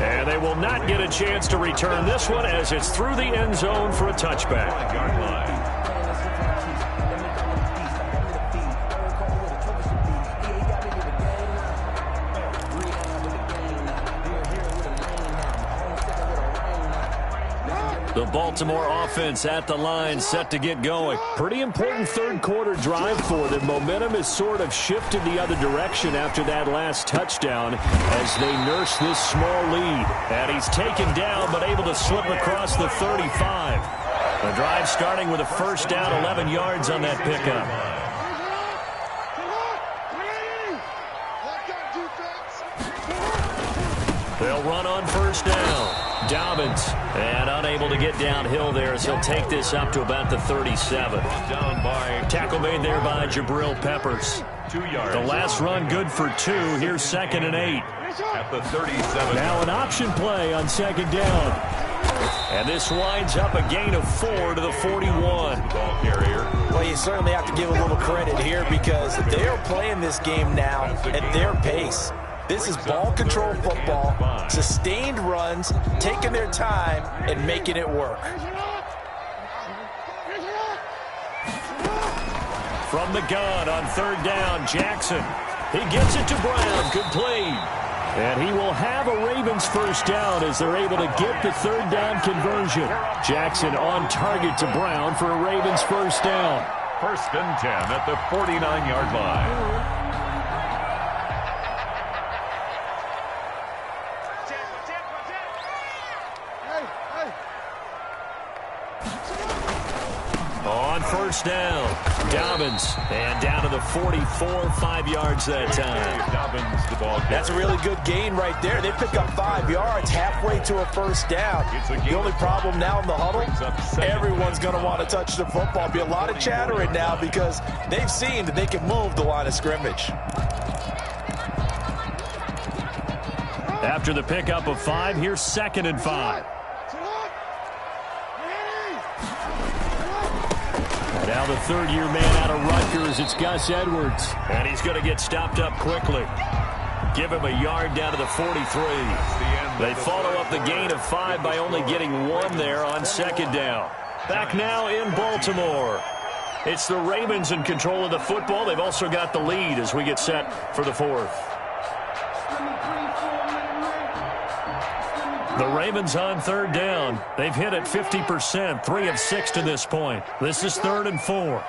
Speaker 6: And they will not get a chance to return this one as it's through the end zone for a touchback. The Baltimore offense at the line, set to get going. Pretty important 3rd quarter drive for them. Momentum has sort of shifted the other direction after that last touchdown as they nurse this small lead. And he's taken down but able to slip across the 35. The drive starting with a 1st down, 11 yards on that pickup. They'll run on 1st down. Dobbins, and unable to get downhill there as he'll take this up to about the 37. Tackle made there by Jabril Peppers.
Speaker 8: 2 yards.
Speaker 6: The last run good for 2. Here's 2nd and 8.
Speaker 8: At the 37.
Speaker 6: Now an option play on 2nd down. And this winds up a gain of 4 to the 41.
Speaker 8: Ball carrier.
Speaker 7: Well, you certainly have to give a little credit here because they are playing this game now at their pace. This is ball control football, sustained runs, taking their time, and making it work.
Speaker 6: From the gun on 3rd down, Jackson. He gets it to Brown, complete. And he will have a Ravens 1st down as they're able to get the 3rd down conversion. Jackson on target to Brown for a Ravens 1st down.
Speaker 8: 1st and 10 at the 49-yard line.
Speaker 6: On 1st down, Dobbins, and down to the 44, 5 yards that time.
Speaker 8: Dobbins, the ball.
Speaker 7: That's a really good gain right there. They pick up 5 yards halfway to a 1st down. The only problem now in the huddle, everyone's going to want to touch the football. Be a lot of chattering now because they've seen that they can move the line of scrimmage.
Speaker 6: After the pickup of 5, here's 2nd and 5. Now the 3rd-year man out of Rutgers, it's Gus Edwards. And he's going to get stopped up quickly. Give him a yard down to the 43. They follow up the gain of 5 by only getting 1 there on 2nd down. Back now in Baltimore. It's the Ravens in control of the football. They've also got the lead as we get set for the 4th. The Ravens on 3rd down. They've hit it 50%, 3 of 6 to this point. This is 3rd and 4.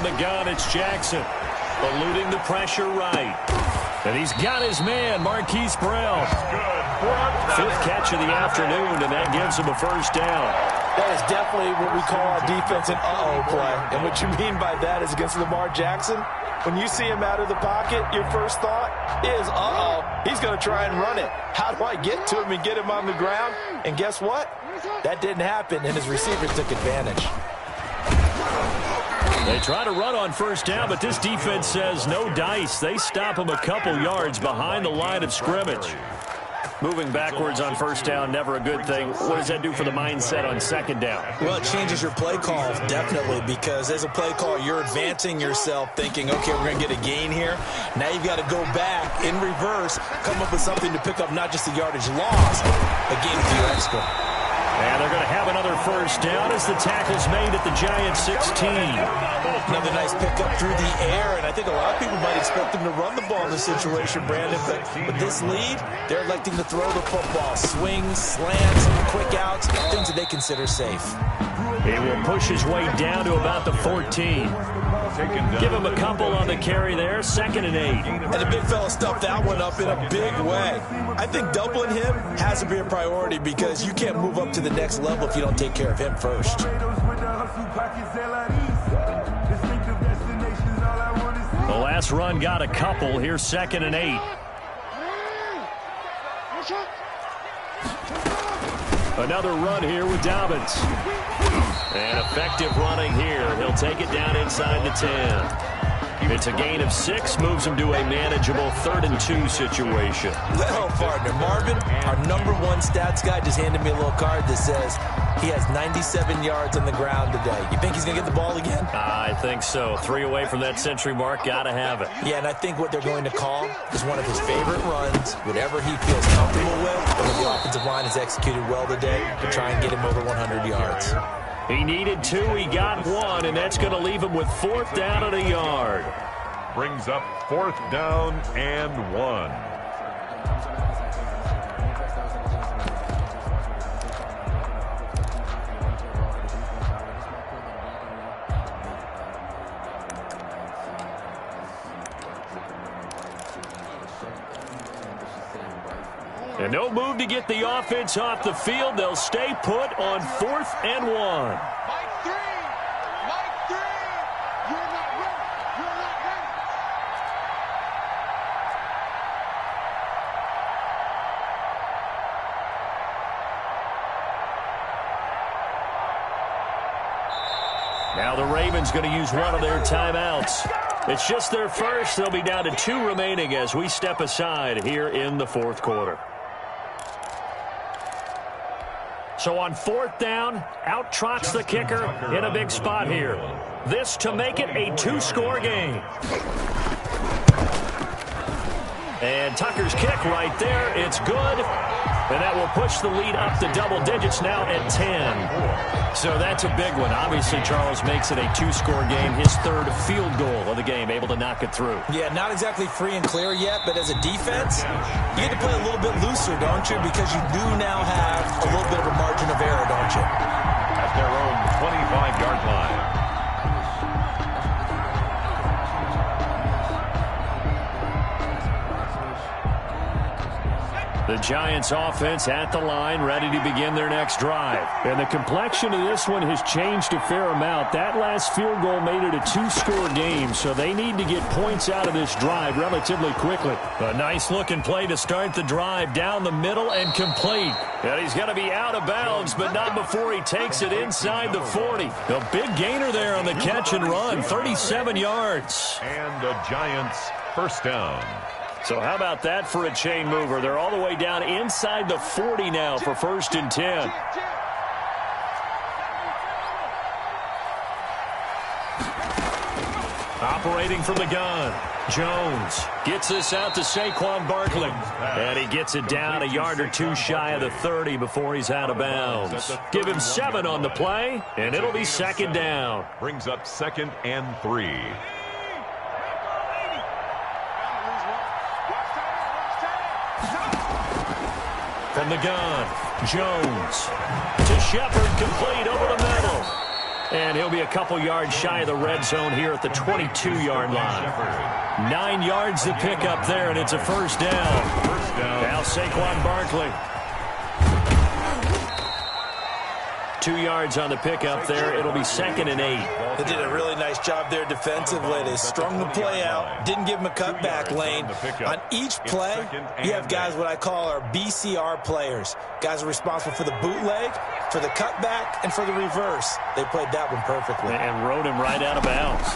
Speaker 6: From the gun, it's Jackson. Eluding the pressure right. And he's got his man, Marquise Brown. Fifth catch of the afternoon, and that gives him a first down.
Speaker 7: That is definitely what we call a defensive uh-oh play. And what you mean by that is against Lamar Jackson, when you see him out of the pocket, your first thought is, uh-oh, he's going to try and run it. How do I get to him and get him on the ground? And guess what? That didn't happen, and his receivers took advantage.
Speaker 6: They try to run on first down, but this defense says no dice. They stop him a couple yards behind the line of scrimmage. Moving backwards on first down, never a good thing. What does that do for the mindset on second down?
Speaker 7: Well, it changes your play call, definitely, because as a play call, you're advancing yourself thinking, okay, we're going to get a gain here. Now you've got to go back in reverse, come up with something to pick up not just the yardage loss, but gain a few extra.
Speaker 6: And they're going to have another first down as the tackle's made at the Giants 16.
Speaker 7: Another nice pickup through the air, and I think a lot of people might expect them to run the ball in this situation, Brandon, but with this lead, they're electing to throw the football. Swings, slants, quick outs, things that they consider safe.
Speaker 6: He will push his way down to about the 14. Give him a couple on the carry there, 2nd and 8.
Speaker 7: And the big fella stuffed that one up in a big way. I think doubling him has to be a priority because you can't move up to the next level if you don't take care of him first.
Speaker 6: The last run got a couple. Here's 2nd and 8. Another run here with Dobbins. And effective running here. He'll take it down inside the 10. It's a gain of 6, moves him to a manageable 3rd and 2 situation.
Speaker 7: Well, partner, Marvin, our #1 stats guy just handed me a little card that says he has 97 yards on the ground today. You think he's going to get the ball again?
Speaker 6: I think so. 3 away from that century mark. Got to have it.
Speaker 7: Yeah, and I think what they're going to call is one of his favorite runs, whatever he feels comfortable with, and the offensive line has executed well today to try and get him over 100 yards.
Speaker 6: He needed 2, he got 1, and that's going to leave him with 4th down and a yard.
Speaker 8: Brings up 4th down and 1.
Speaker 6: And no move to get the offense off the field. They'll stay put on 4th and 1. Now the Ravens going to use one of their timeouts. It's just their first. They'll be down to 2 remaining as we step aside here in the 4th quarter. So on 4th down, out trots the kicker in a big spot here. This to make it a 2-score game. And Tucker's kick right there. It's good. And that will push the lead up to double digits now at 10. So that's a big one. Obviously, Charles makes it a 2-score game. His 3rd field goal of the game, able to knock it through.
Speaker 7: Yeah, not exactly free and clear yet, but as a defense, you get to play a little bit looser, don't you? Because you do now have a little bit of a margin of error, don't you?
Speaker 8: At their own 25-yard line.
Speaker 6: The Giants offense at the line, ready to begin their next drive. And the complexion of this one has changed a fair amount. That last field goal made it a 2-score game, so they need to get points out of this drive relatively quickly. A nice-looking play to start the drive down the middle and complete. And he's going to be out of bounds, but not before he takes it inside the 40. A big gainer there on the catch and run, 37 yards.
Speaker 8: And the Giants first down.
Speaker 6: So how about that for a chain mover? They're all the way down inside the 40 now for 1st and 10. Operating from the gun, Jones gets this out to Saquon Barkley. And he gets it down a yard or 2 shy of the 30 before he's out of bounds. Give him 7 on the play, and it'll be 2nd down.
Speaker 8: Brings up 2nd and 3.
Speaker 6: From the gun, Jones to Shepard, complete over the middle. And he'll be a couple yards shy of the red zone here at the 22-yard line. 9 yards to pick up there, and it's a first down. Now Saquon Barkley. 2 yards on the pickup there. It'll be 2nd and 8.
Speaker 7: They did a really nice job there defensively. They strung the play out, didn't give him a cutback lane. On each play, you have guys what I call our BCR players. Guys are responsible for the bootleg, for the cutback, and for the reverse. They played that one perfectly.
Speaker 6: And rode him right out of bounds.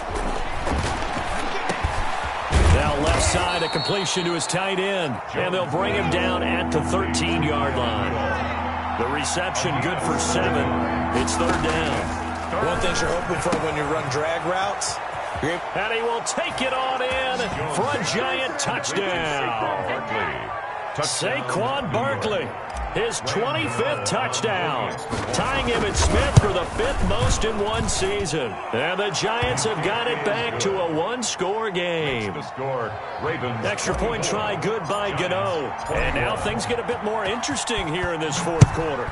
Speaker 6: Now left side, a completion to his tight end. And they'll bring him down at the 13-yard line. The reception good for 7. It's 3rd down.
Speaker 7: One thing you're hoping for when you run drag routes.
Speaker 6: And he will take it on in for a giant touchdown. Saquon Barkley, his 25th touchdown, tying him and Smith for the 5th most in one season. And the Giants have got it back to a one-score game. Extra point try good by Gano. And now things get a bit more interesting here in this 4th quarter.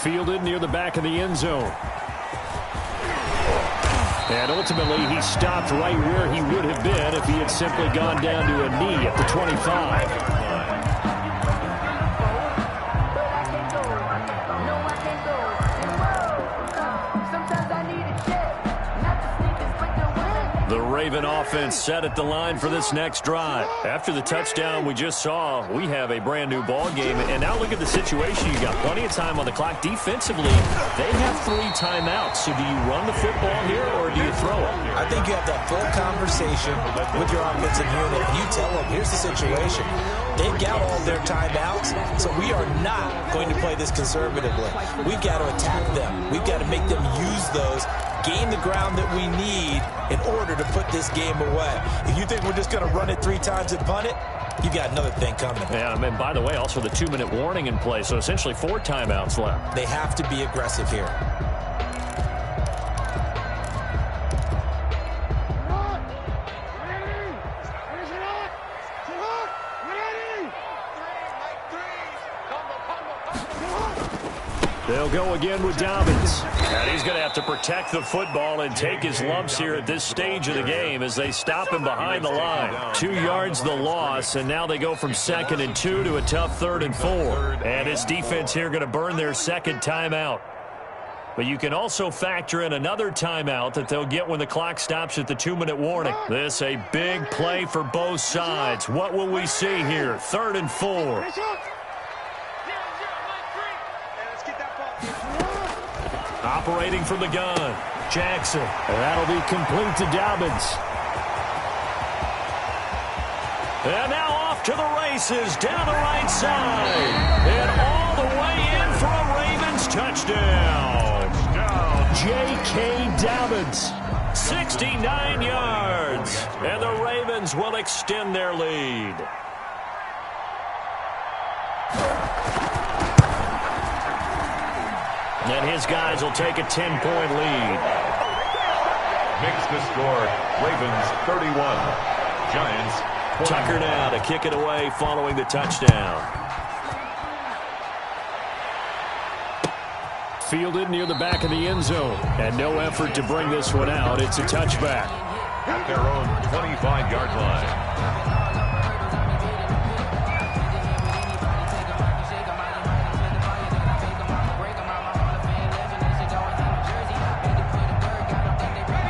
Speaker 6: Fielded near the back of the end zone. And ultimately, he stopped right where he would have been if he had simply gone down to a knee at the 25. The Raven offense set at the line for this next drive. After the touchdown we just saw, we have a brand-new ball game. And now look at the situation. You got plenty of time on the clock. Defensively, they have 3 timeouts. So do you run the football here or do you throw it?
Speaker 7: I think you have that full conversation with your offensive unit. And you tell them, here's the situation. They've got all their timeouts, so we are not going to play this conservatively. We've got to attack them. We've got to make them use those, gain the ground that we need in order to put this game away. If you think we're just going to run it 3 times and punt it, you got another thing coming.
Speaker 6: Yeah, and by the way, also the 2-minute warning in play, so essentially 4 timeouts left.
Speaker 7: They have to be aggressive here.
Speaker 6: They'll go again with Dobbins. And he's going to have to protect the football and take his lumps here at this stage of the game as they stop him behind the line. 2 yards the loss, and now they go from 2nd and 2 to a tough 3rd and 4. And his defense here going to burn their 2nd timeout. But you can also factor in another timeout that they'll get when the clock stops at the 2-minute warning. This a big play for both sides. What will we see here? 3rd and 4. Operating from the gun, Jackson. And that'll be complete to Dobbins. And now off to the races, down the right side. And all the way in for a Ravens touchdown. J.K. Dobbins, 69 yards. And the Ravens will extend their lead. And his guys will take a 10-point lead.
Speaker 8: Makes the score, Ravens 31, Giants 20.
Speaker 6: Tucker now to kick it away following the touchdown. Fielded near the back of the end zone. And no effort to bring this one out. It's a touchback.
Speaker 8: At their own 25-yard line.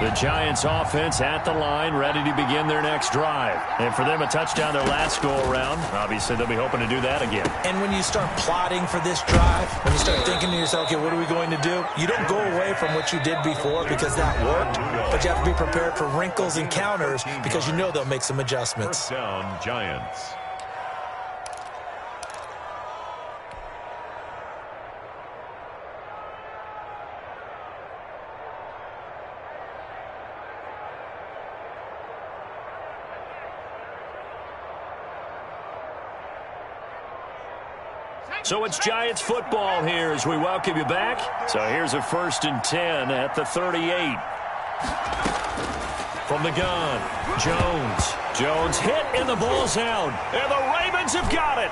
Speaker 6: The Giants offense at the line, ready to begin their next drive. And for them, a touchdown their last go-around. Obviously, they'll be hoping to do that again.
Speaker 7: And when you start plotting for this drive, when you start thinking to yourself, okay, what are we going to do? You don't go away from what you did before because that worked, but you have to be prepared for wrinkles and counters because you know they'll make some adjustments.
Speaker 8: First down, Giants.
Speaker 6: So it's Giants football here as we welcome you back. So here's a 1st and 10 at the 38. From the gun, Jones. Jones hit and the ball's out. And the Ravens have got it.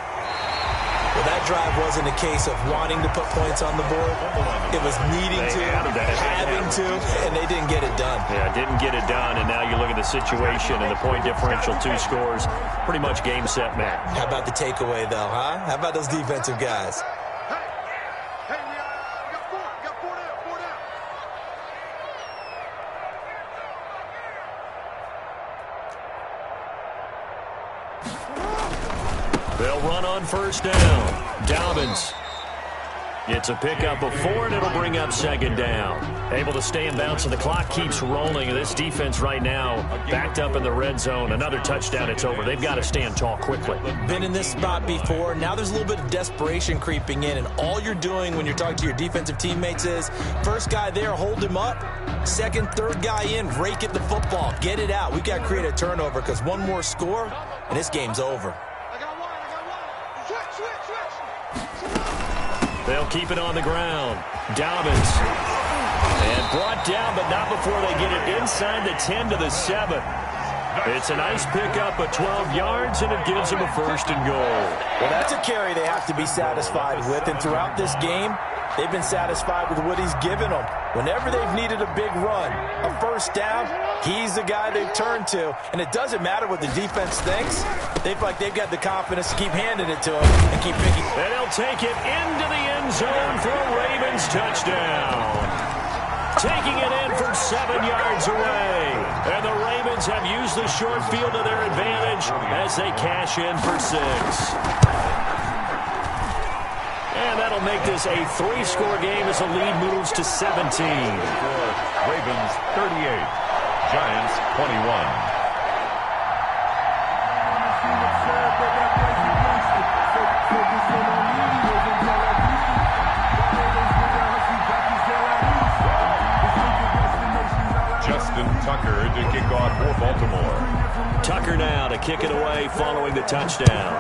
Speaker 7: Well, that drive wasn't a case of wanting to put points on the board. It was needing to, having to, and they didn't get it done.
Speaker 6: Yeah, didn't get it done, and now you look at the situation and the point differential, 2 scores, pretty much game, set, match.
Speaker 7: How about the takeaway, though, huh? How about those defensive guys?
Speaker 6: They'll run on first down. Dobbins gets a pickup of 4, and it'll bring up second down. Able to stay in bounds, and the clock keeps rolling. This defense right now backed up in the red zone. Another touchdown, it's over. They've got to stand tall quickly.
Speaker 7: Been in this spot before. Now there's a little bit of desperation creeping in, and all you're doing when you're talking to your defensive teammates is first guy there, hold him up. Second, third guy in, rake at the football. Get it out. We've got to create a turnover because one more score, and this game's over.
Speaker 6: They'll keep it on the ground. Dobbins. And brought down, but not before they get it inside the 10 to the 7. It's a nice pickup of 12 yards, and it gives them a 1st and goal.
Speaker 7: Well, that's a carry they have to be satisfied with, and throughout this game, they've been satisfied with what he's given them. Whenever they've needed a big run, a first down, he's the guy they've turned to. And it doesn't matter what the defense thinks. They feel like they've got the confidence to keep handing it to him and keep picking.
Speaker 6: And he'll take it into the end zone for a Ravens touchdown. Taking it in from 7 yards away. And the Ravens have used the short field to their advantage as they cash in for 6. And that'll make this a 3-score game as the lead moves to 17.
Speaker 8: Ravens 38, Giants 21. Justin Tucker to kick off for Baltimore.
Speaker 6: Tucker now to kick it away following the touchdown.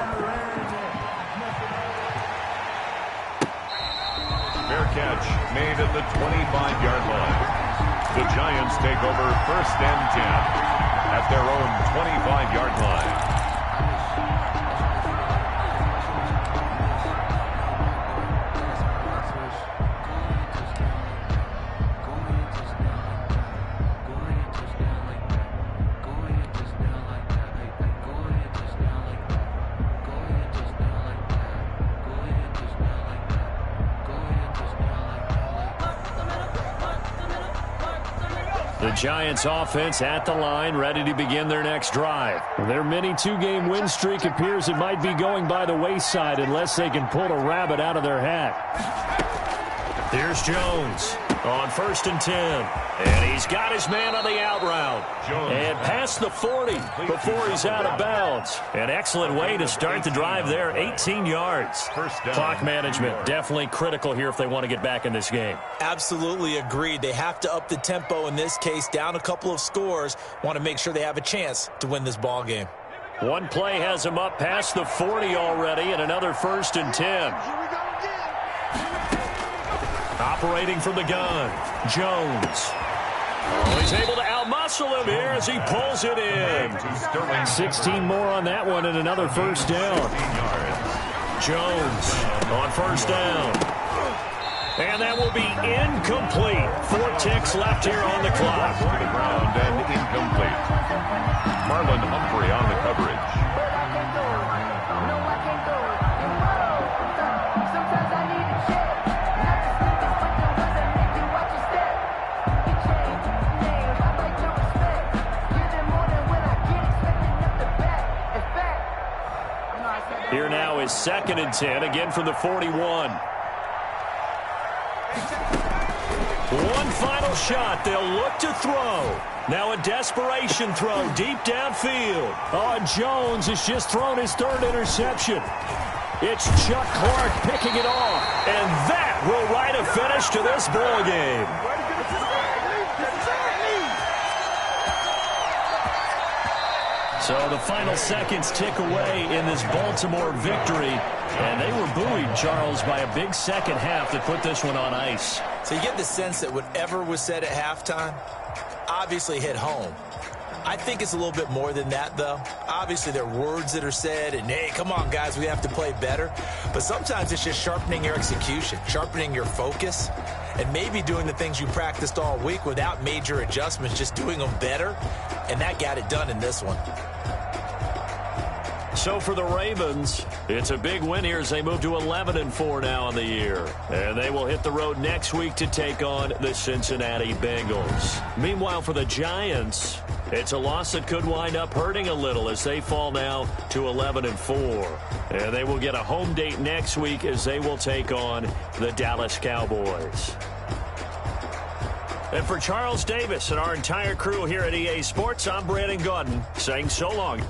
Speaker 8: Fair catch made at the 25-yard line. The Giants take over 1st and 10 at their own 25-yard line.
Speaker 6: The Giants offense at the line, ready to begin their next drive. Their mini 2-game win streak appears it might be going by the wayside unless they can pull a rabbit out of their hat. Here's Jones on 1st and 10. And he's got his man on the out route. And past the 40 before he's out of bounds. An excellent way to start the drive there, 18 yards. Clock management definitely critical here if they want to get back in this game.
Speaker 7: Absolutely agreed. They have to up the tempo in this case, down a couple of scores. Want to make sure they have a chance to win this ball game.
Speaker 6: One play has them up past the 40 already, and another 1st and 10. Operating from the gun, Jones. Oh, he's able to outmuscle him here as he pulls it in. 16 more on that one and another 1st down. Jones on 1st down. And that will be incomplete. 4 ticks left here on the clock.
Speaker 8: To the ground and incomplete. Marlon Humphrey on the coverage.
Speaker 6: Here now is 2nd and 10, again from the 41. One final shot. They'll look to throw. Now a desperation throw deep downfield. Oh, and Jones has just thrown his 3rd interception. It's Chuck Clark picking it off. And that will write a finish to this ball game. So the final seconds tick away in this Baltimore victory. And they were buoyed, Charles, by a big second half that put this one on ice.
Speaker 7: So you get the sense that whatever was said at halftime obviously hit home. I think it's a little bit more than that, though. Obviously, there are words that are said, and, hey, come on, guys, we have to play better. But sometimes it's just sharpening your execution, sharpening your focus, and maybe doing the things you practiced all week without major adjustments, just doing them better, and that got it done in this one.
Speaker 6: So for the Ravens, it's a big win here as they move to 11-4 now in the year. And they will hit the road next week to take on the Cincinnati Bengals. Meanwhile, for the Giants, it's a loss that could wind up hurting a little as they fall now to 11-4. And they will get a home date next week as they will take on the Dallas Cowboys. And for Charles Davis and our entire crew here at EA Sports, I'm Brandon Gaudin saying so long.